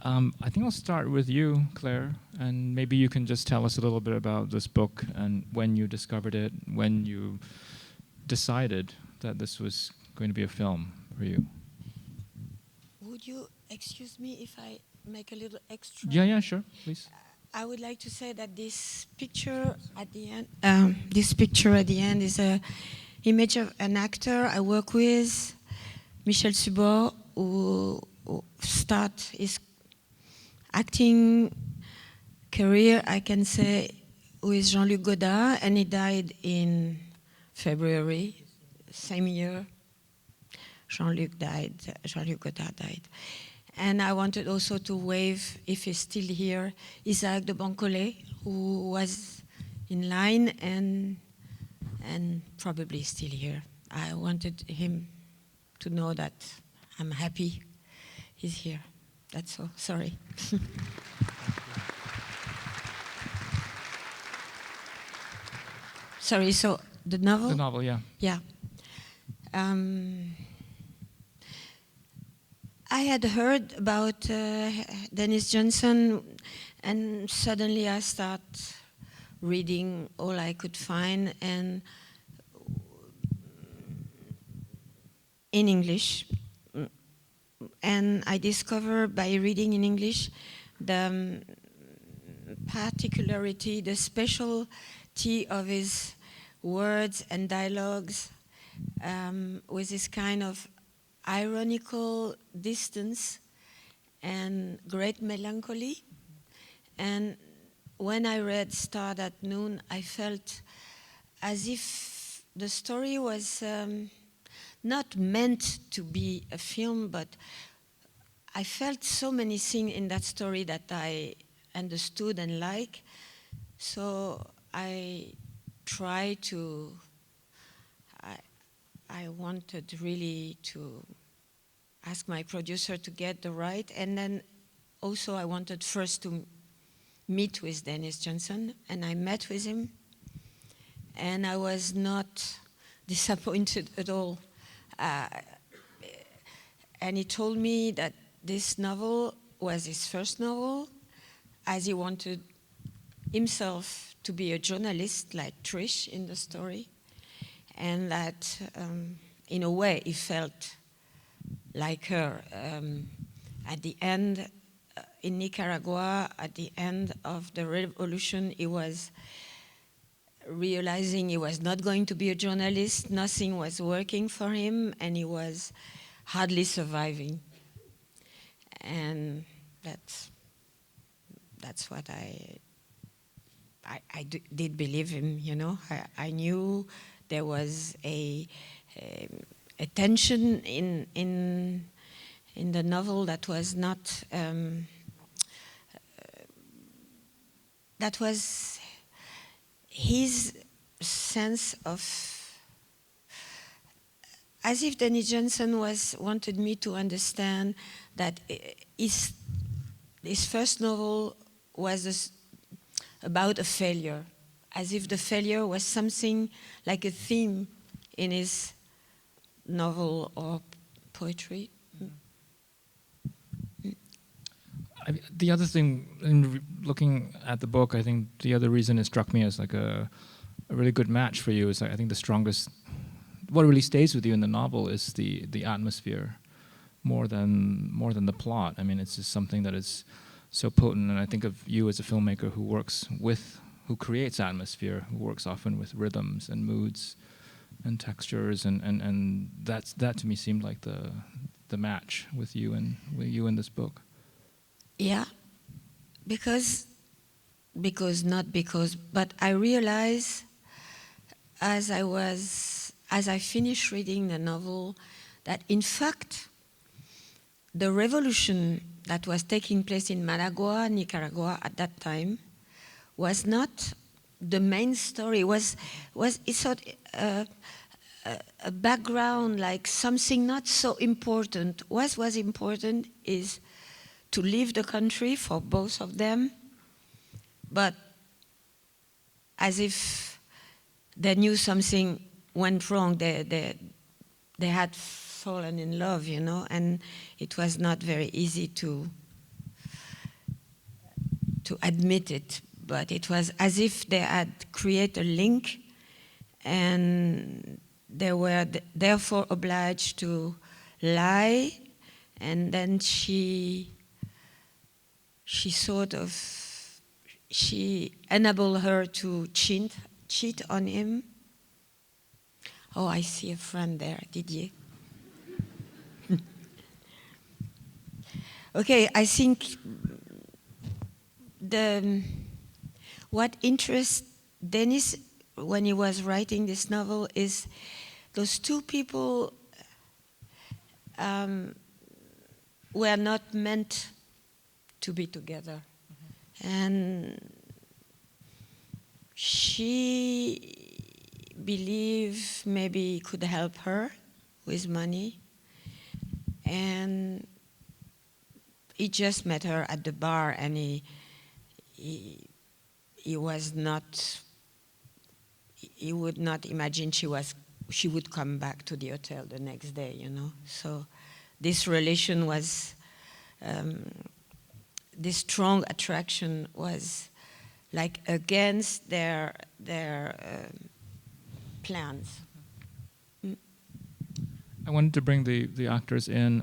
I think I'll start with you, Claire, and maybe you can just tell us a little bit about this book and when you discovered it, when you decided that this was going to be a film for you. Would you excuse me if I make a little extra? Yeah, sure, please. I would like to say that this picture at the end, is a image of an actor I work with, Michel Subor, who start his acting career, I can say, with Jean-Luc Godard, and he died in February, same year. Jean-Luc Godard died. And I wanted also to wave, if he's still here, Isaac de Bancollet, who was in line and probably still here. I wanted him to know that I'm happy he's here. That's all. Sorry. Sorry, so the novel? The novel, yeah. Yeah. I had heard about Denis Johnson, and suddenly I start reading all I could find, and in English. And I discovered by reading in English the particularity, the specialty of his words and dialogues, with this kind of ironical distance and great melancholy. And when I read Starred at Noon, I felt as if the story was not meant to be a film, but I felt so many things in that story that I understood and like. So I tried to, I wanted really to ask my producer to get the right, and then also I wanted first to meet with Denis Johnson, and I met with him, and I was not disappointed at all. And he told me that this novel was his first novel, as he wanted himself to be a journalist like Trish in the story, and that in a way he felt like her. At the end, in Nicaragua, at the end of the revolution, he was realizing he was not going to be a journalist, nothing was working for him, and he was hardly surviving. And that's what I did believe him, you know. I knew there was a tension in the novel that was not, that was his sense of, as if Denis Johnson wanted me to understand that his first novel was about a failure, as if the failure was something like a theme in his novel or poetry. The other thing, in looking at the book, I think the other reason it struck me as like a really good match for you is I think the strongest, what really stays with you in the novel is the atmosphere more than the plot. I mean, it's just something that is so potent, and I think of you as a filmmaker who creates atmosphere, who works often with rhythms and moods and textures, and that to me seemed like the match with you and in this book. Yeah, but I realized as I finished reading the novel that in fact the revolution that was taking place in Managua, Nicaragua at that time was not the main story. It's sort of a background, like something not so important. What was important is to leave the country for both of them, but as if they knew something went wrong. They had fallen in love, you know, and it was not very easy to to admit it, but it was as if they had created a link, and they were therefore obliged to lie, and then she enabled her to cheat on him. Oh, I see a friend there, Didier. Okay, I think what interests Denis when he was writing this novel is those two people were not meant to be together. Mm-hmm. And she believed maybe he could help her with money, and he just met her at the bar, and he was not, he would not imagine she would come back to the hotel the next day, you know. So this relation was, this strong attraction was like against their plans. Mm. I wanted to bring the actors in.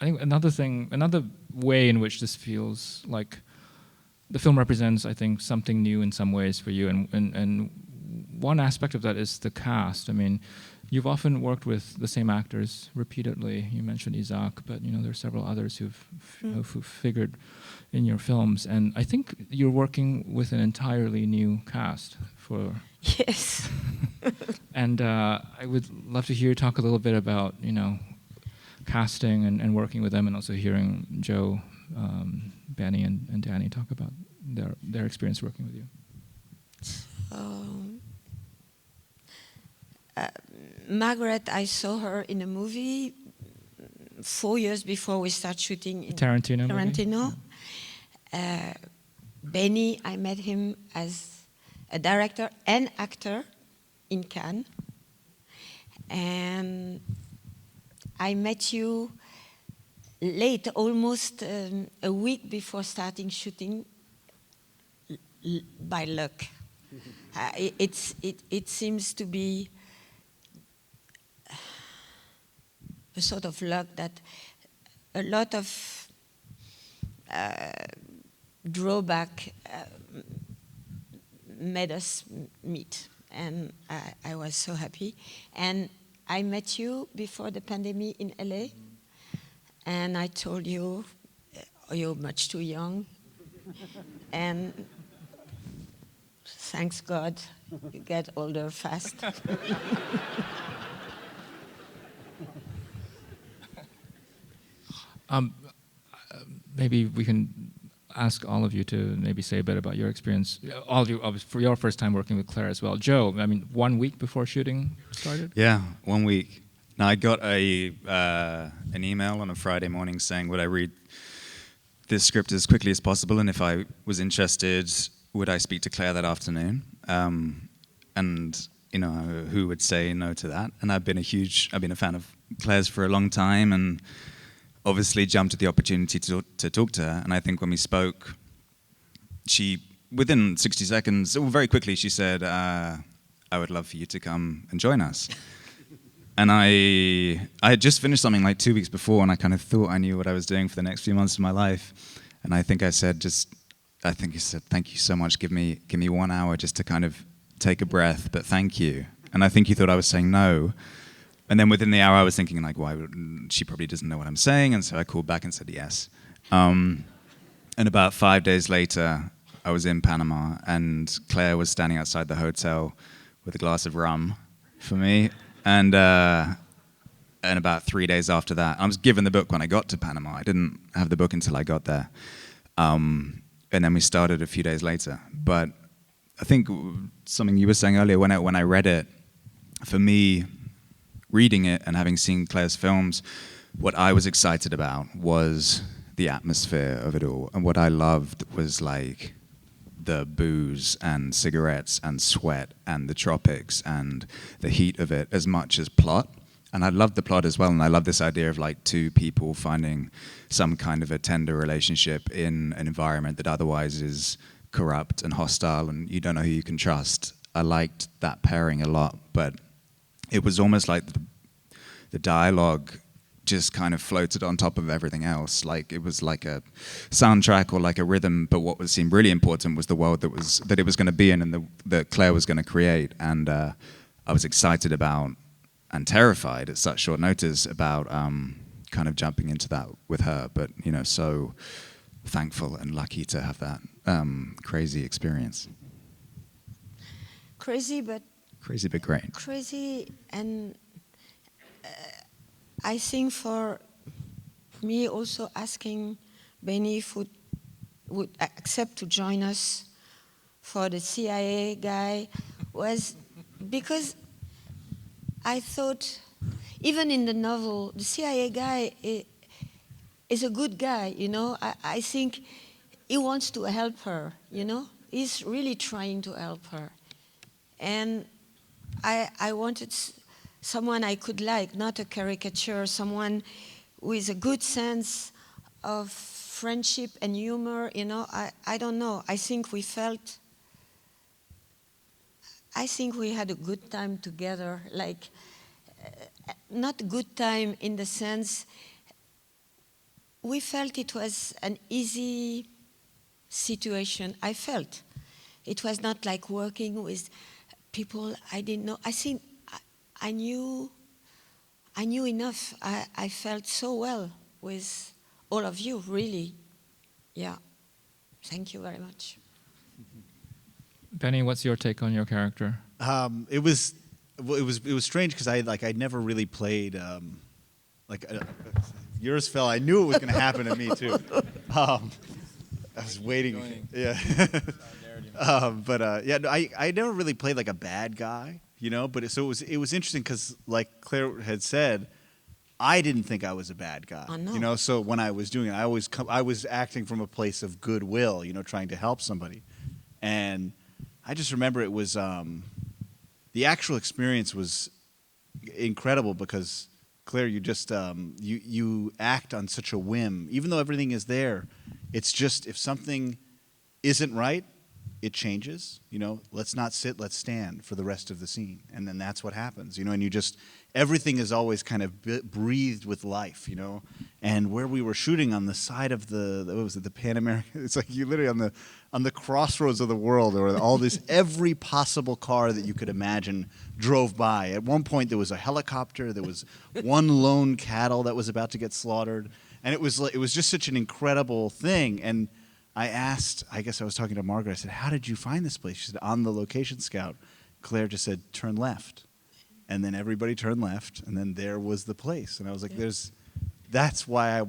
I think another way in which this feels like the film represents, I think, something new in some ways for you, and one aspect of that is the cast. I mean, you've often worked with the same actors repeatedly. You mentioned Isaac, but you know there are several others who've figured in your films, and I think you're working with an entirely new cast for. Yes. And I would love to hear you talk a little bit about, you know, casting and working with them, and also hearing Joe, Benny, and Danny talk about their experience working with you. Margaret, I saw her in a movie 4 years before we start shooting in Tarantino. Benny, I met him as a director and actor in Cannes. And I met you late, almost a week before starting shooting, by luck. It seems to be a sort of luck that a lot of drawback made us meet, and I was so happy. And I met you before the pandemic in LA, and I told you, you're much too young, and thanks God, you get older fast. Maybe we can ask all of you to maybe say a bit about your experience. All of you, for your first time working with Claire as well. Joe, I mean, 1 week before shooting started? Yeah, 1 week. Now, I got an email on a Friday morning saying, would I read this script as quickly as possible, and if I was interested, would I speak to Claire that afternoon? And, you know, who would say no to that? And I've been a fan of Claire's for a long time, and obviously jumped at the opportunity to talk to her. And I think when we spoke, she, within 60 seconds, or very quickly, she said, I would love for you to come and join us. And I had just finished something like 2 weeks before, and I kind of thought I knew what I was doing for the next few months of my life. And I think I said, thank you so much, give me 1 hour just to kind of take a breath, but thank you. And I think he thought I was saying no. And then within the hour, I was thinking, like, she probably doesn't know what I'm saying, and so I called back and said yes. And about 5 days later, I was in Panama, and Claire was standing outside the hotel with a glass of rum for me. And about 3 days after that, I was given the book when I got to Panama. I didn't have the book until I got there. And then we started a few days later. But I think something you were saying earlier, when I read it, for me, reading it and having seen Claire's films, what I was excited about was the atmosphere of it all. And what I loved was like the booze and cigarettes and sweat and the tropics and the heat of it as much as plot. I love the plot as well, and I love this idea of like two people finding some kind of a tender relationship in an environment that otherwise is corrupt and hostile, and you don't know who you can trust. I liked that pairing a lot, but it was almost like the dialogue just kind of floated on top of everything else. Like it was like a soundtrack or like a rhythm, but what seemed really important was the world that it was going to be in and that Claire was going to create. And I was excited about and terrified at such short notice about kind of jumping into that with her. But you know, so thankful and lucky to have that crazy experience. Crazy, but Great. crazy, and I think for me also asking Benny if would accept to join us for the CIA guy was because I thought even in the novel the CIA guy is a good guy, you know. I think he wants to help her, you know. He's really trying to help her. And I wanted someone I could like, not a caricature, someone with a good sense of friendship and humor, you know. I don't know. I think we had a good time together, like, not a good time in the sense, we felt it was an easy situation. I felt it was not like working with people I didn't know. I think I knew enough. I felt so well with all of you, really. Yeah. Thank you very much. Benny, what's your take on your character? It was strange because I'd never really played yours fell. I knew it was going to happen to me too. I was waiting. Yeah. I never really played like a bad guy, you know. But it was interesting because, like Claire had said, I didn't think I was a bad guy, you know. So when I was doing it, I was acting from a place of goodwill, you know, trying to help somebody. And I just remember it was the actual experience was incredible because Claire, you just you act on such a whim, even though everything is there. It's just if something isn't right, it changes, you know. Let's not sit, let's stand for the rest of the scene, and then that's what happens, you know. And you just everything is always kind of breathed with life, you know. And where we were shooting on the side of the Pan American, it's like you literally on the crossroads of the world, or all this every possible car that you could imagine drove by. At one point there was a helicopter, there was one lone cattle that was about to get slaughtered, and it was just such an incredible thing. And I guess I was talking to Margaret, I said, how did you find this place? She said, on the location scout. Claire just said, turn left. And then everybody turned left, and then there was the place. And I was like, that's why I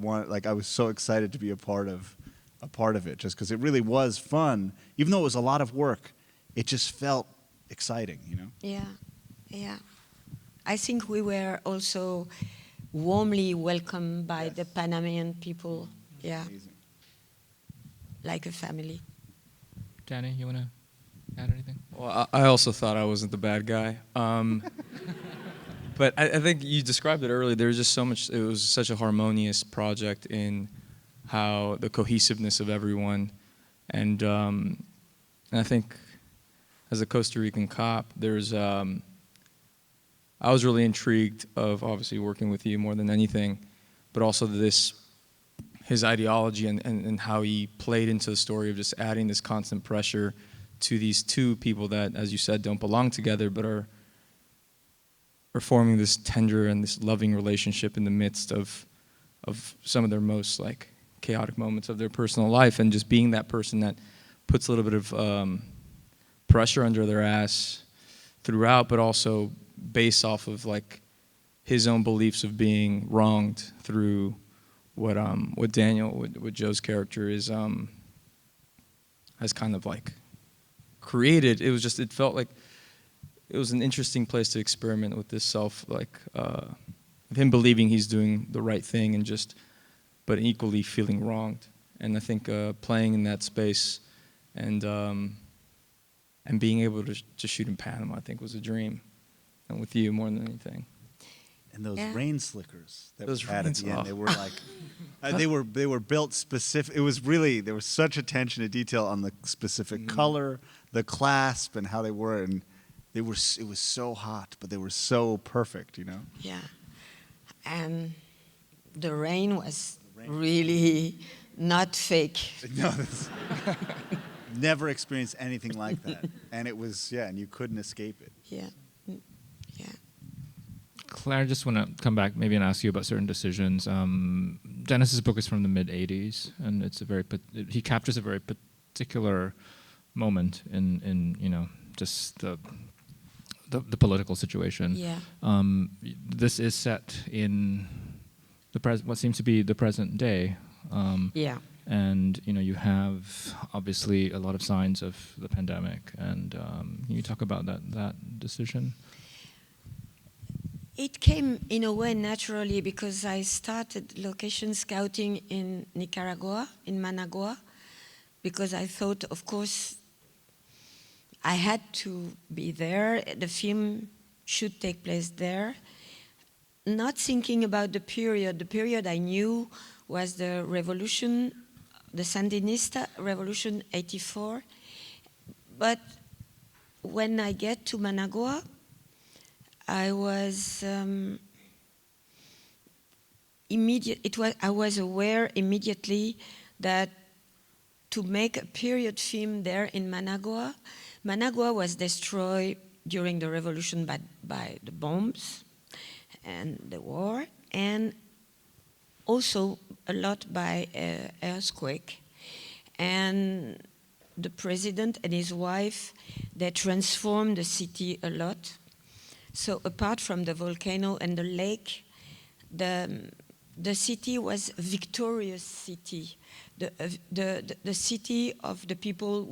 was so excited to be a part of it, just because it really was fun. Even though it was a lot of work, it just felt exciting, you know? Yeah. I think we were also warmly welcomed by the Panamanian people. Yeah. Amazing. Like a family. Danny, you want to add anything? Well, I also thought I wasn't the bad guy. But I think you described it earlier. There was just so much, it was such a harmonious project in how the cohesiveness of everyone. And I think as a Costa Rican cop, I was really intrigued of obviously working with you more than anything, but also his ideology and how he played into the story of just adding this constant pressure to these two people that, as you said, don't belong together, but are forming this tender and this loving relationship in the midst of some of their most like chaotic moments of their personal life, and just being that person that puts a little bit of pressure under their ass throughout, but also based off of like his own beliefs of being wronged through what Daniel, what Joe's character is has kind of like created. It felt like it was an interesting place to experiment with this him believing he's doing the right thing but equally feeling wronged. And I think playing in that space and being able to shoot in Panama, I think, was a dream, and with you more than anything. And those Yeah. rain slickers that Those we had at rains- the end, oh. they were like, they were built specific. It was really, there was such attention to detail on the specific color, the clasp, and how they were, and it was so hot, but they were so perfect, you know. Yeah. And the rain was really not fake. No, never experienced anything like that, and it was, yeah, and you couldn't escape it. Yeah. Yeah. Claire, I just want to come back maybe and ask you about certain decisions. Denis's book is from the mid-'80s, and it's he captures a very particular moment in you know, just the political situation. Yeah. This is set in what seems to be the present day. Yeah. And you know, you have obviously a lot of signs of the pandemic. And can you talk about that decision? It came in a way naturally because I started location scouting in Nicaragua, in Managua, because I thought, of course, I had to be there. The film should take place there. Not thinking about the period. The period I knew was the revolution, the Sandinista revolution, 84. But when I get to Managua, I was I was aware immediately that to make a period film there in Managua was destroyed during the revolution by the bombs and the war, and also a lot by earthquake. And the president and his wife, they transformed the city a lot. So apart from the volcano and the lake, the city was a victorious city, the city of the people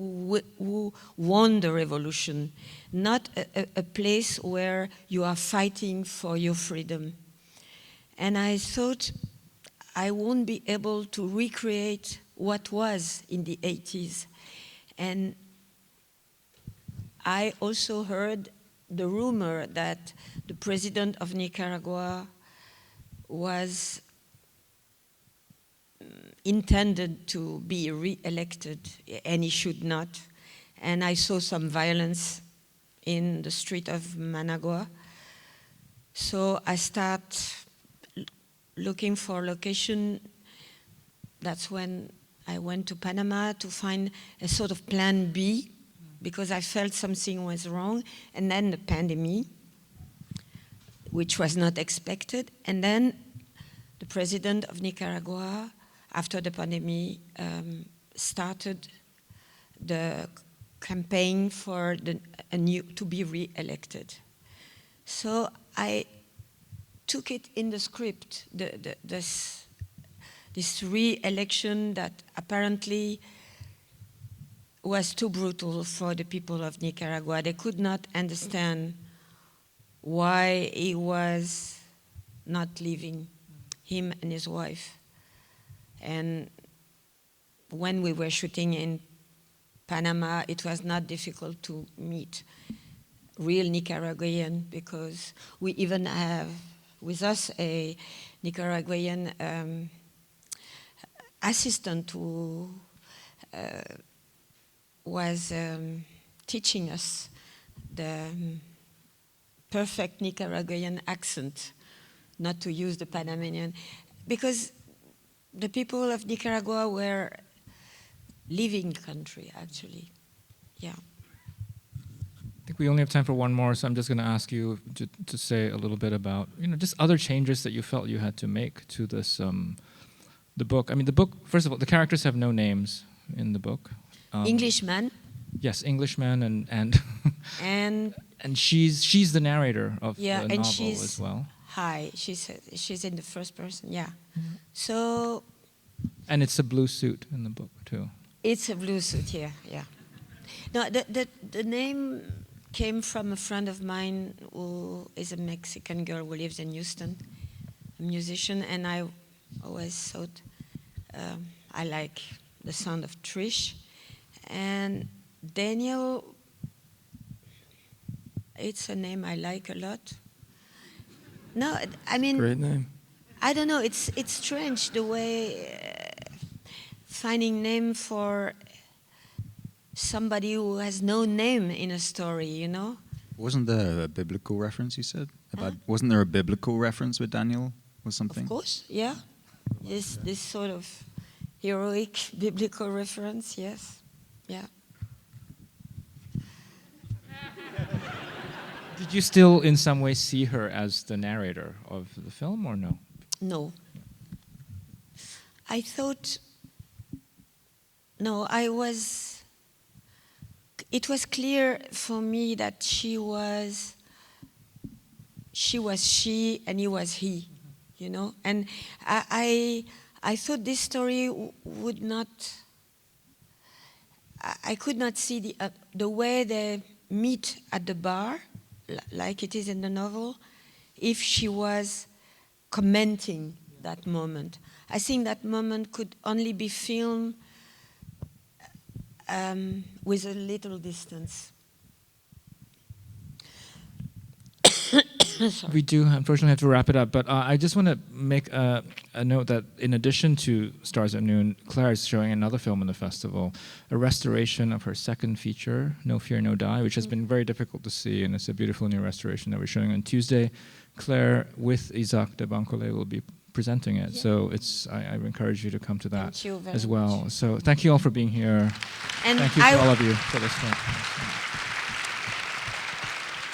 who won the revolution, not a place where you are fighting for your freedom. And I thought I won't be able to recreate what was in the 80s. And I also heard the rumor that the president of Nicaragua was intended to be re-elected, and he should not. And I saw some violence in the street of Managua. So I start looking for location. That's when I went to Panama to find a sort of plan B, because I felt something was wrong. And then the pandemic, which was not expected. And then the president of Nicaragua, after the pandemic, started the campaign for to be re-elected. So I took it in the script, this re-election that apparently was too brutal for the people of Nicaragua. They could not understand why he was not leaving, him and his wife. And when we were shooting in Panama, it was not difficult to meet real Nicaraguan, because we even have with us a Nicaraguan assistant who was teaching us the perfect Nicaraguan accent, not to use the Panamanian, because the people of Nicaragua were living country, actually. Yeah. I think we only have time for one more, so I'm just going to ask you to say a little bit about, you know, just other changes that you felt you had to make to this, the book. I mean, the book, first of all, the characters have no names in the book. Englishman. Yes, Englishman, and and she's the narrator of the and novel she's as well. Hi, she's in the first person. Yeah. Mm-hmm. So. And it's a blue suit in the book too. It's a blue suit, yeah. No, the name came from a friend of mine who is a Mexican girl who lives in Houston, a musician, and I always thought I like the sound of Trish. And Daniel, it's a name I like a lot. No, I mean, Great name. I don't know. It's strange the way finding name for somebody who has no name in a story. You know. Wasn't there a biblical reference you said about? Wasn't there a biblical reference with Daniel or something? Of course, yeah. This sort of heroic biblical reference. Yes, yeah. Did you still, in some way, see her as the narrator of the film, or no? No. I thought. No, I was. It was clear for me that she was she and he was he, you know. And I thought this story would not. I could not see the way they meet at the bar, like it is in the novel, if she was commenting that moment. I think that moment could only be filmed with a little distance. We do unfortunately have to wrap it up, but I just want to make a note that in addition to Stars at Noon, Claire is showing another film in the festival, a restoration of her second feature, No Fear, No Die, which has been very difficult to see, and it's a beautiful new restoration that we're showing on Tuesday. Claire, with Isaac de Bancolé, will be presenting it, so I encourage you to come to that as well. Much. So thank you all for being here. And thank you to all of you for listening.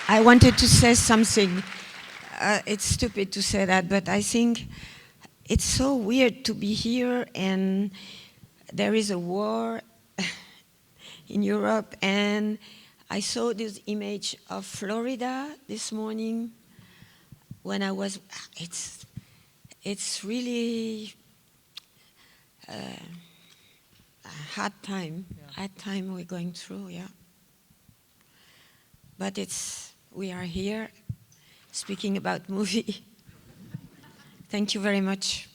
I wanted to say something. It's stupid to say that, but I think it's so weird to be here and there is a war in Europe, and I saw this image of Florida this morning when I was, it's really a hard time we're going through, yeah. But we are here speaking about movie. Thank you very much.